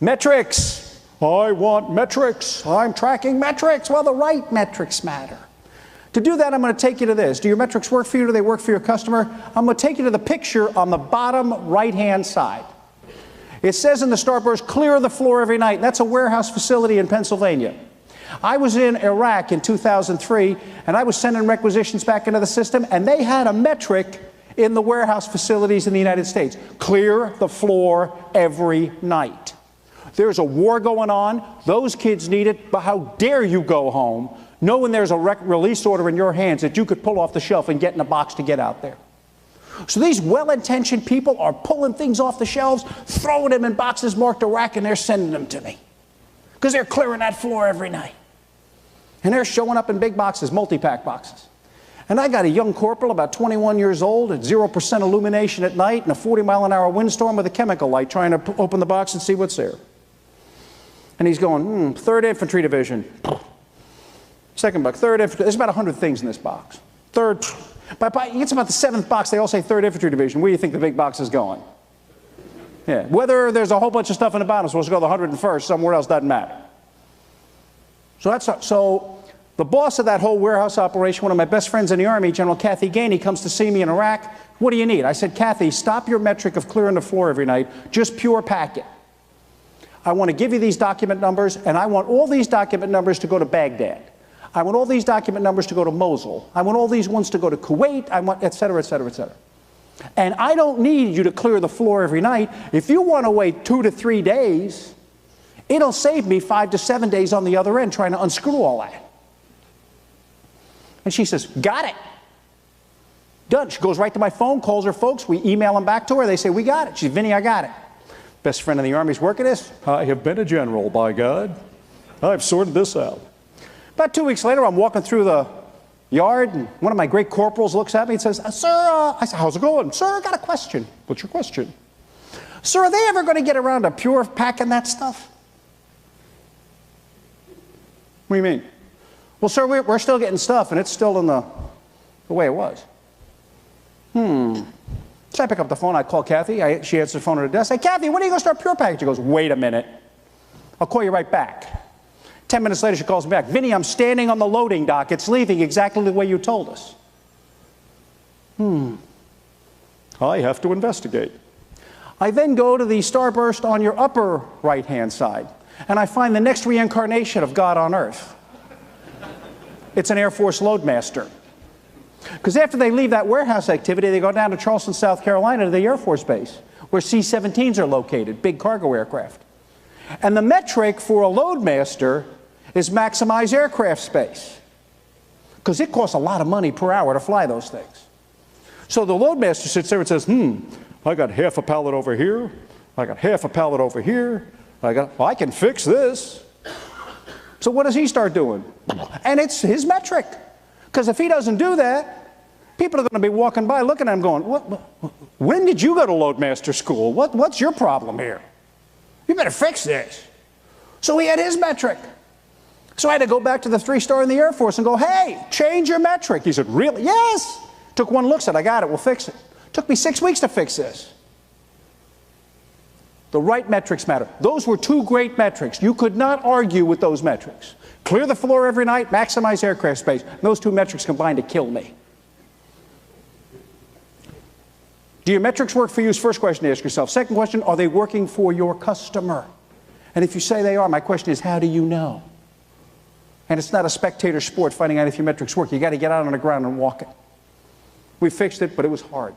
Metrics. I want metrics. I'm tracking metrics. Well, the right metrics matter. To do that, I'm going to take you to this. Do your metrics work for you? Do they work for your customer? I'm going to take you to the picture on the bottom right-hand side. It says in the starburst, clear the floor every night. That's a warehouse facility in Pennsylvania. I was in Iraq in 2003, and I was sending requisitions back into the system, and they had a metric in the warehouse facilities in the United States. Clear the floor every night. There's a war going on. Those kids need it, but how dare you go home knowing there's a release order in your hands that you could pull off the shelf and get in a box to get out there. So these well-intentioned people are pulling things off the shelves, throwing them in boxes marked Iraq, and they're sending them to me because they're clearing that floor every night. And they're showing up in big boxes, multi-pack boxes. And I got a young corporal, about 21 years old, at 0% illumination at night in a 40-mile-an-hour windstorm with a chemical light, trying to open the box and see what's there. And he's going, 3rd Infantry Division. 2nd box, 3rd Infantry. There's about 100 things in this box. 3rd. He gets about the 7th box, they all say 3rd Infantry Division. Where do you think the big box is going? Yeah. Whether there's a whole bunch of stuff in the bottom, supposed to go to the 101st, somewhere else, doesn't matter. So the boss of that whole warehouse operation, one of my best friends in the Army, General Kathy Gainey, comes to see me in Iraq. What do you need? I said, Kathy, stop your metric of clearing the floor every night. Just pure pack it. I want to give you these document numbers, and I want all these document numbers to go to Baghdad. I want all these document numbers to go to Mosul. I want all these ones to go to Kuwait. I want et cetera, et cetera, et cetera. And I don't need you to clear the floor every night. If you want to wait 2 to 3 days, it'll save me 5 to 7 days on the other end trying to unscrew all that. And she says, got it. Done. She goes right to my phone, calls her folks. We email them back to her. They say, we got it. She's, Vinny, I got it. Best friend in the Army's working this. I have been a general, by God. I've sorted this out. About 2 weeks later, I'm walking through the yard, and one of my great corporals looks at me and says, sir, I said, how's it going? Sir, I got a question. What's your question? Sir, are they ever going to get around to pure packing that stuff? What do you mean? Well, sir, we're still getting stuff, and it's still in the way it was. So I pick up the phone, I call Kathy. She answers the phone at her desk. I say, Kathy, when are you going to start pure packing? She goes, wait a minute. I'll call you right back. 10 minutes later, she calls me back. Vinny, I'm standing on the loading dock. It's leaving exactly the way you told us. I have to investigate. I then go to the starburst on your upper right-hand side, and I find the next reincarnation of God on earth. It's an Air Force loadmaster. Because after they leave that warehouse activity, they go down to Charleston, South Carolina, to the Air Force Base, where C-17s are located, big cargo aircraft. And the metric for a loadmaster is maximize aircraft space, because it costs a lot of money per hour to fly those things. So the loadmaster sits there and says, I got half a pallet over here, I got half a pallet over here, well, I can fix this. So what does he start doing? And it's his metric, because if he doesn't do that, people are going to be walking by looking at him going, when did you go to loadmaster school? What's your problem here? You better fix this. So he had his metric. So I had to go back to the 3-star in the Air Force and go, hey, change your metric. He said, really? Yes. Took one look, said, I got it, we'll fix it. Took me 6 weeks to fix this. The right metrics matter. Those were 2 great metrics. You could not argue with those metrics. Clear the floor every night, maximize aircraft space. Those 2 metrics combined to kill me. Do your metrics work for you is first question to ask yourself. Second question, are they working for your customer? And if you say they are, my question is, how do you know? And it's not a spectator sport finding out if your metrics work. You got to get out on the ground and walk it. We fixed it, but it was hard.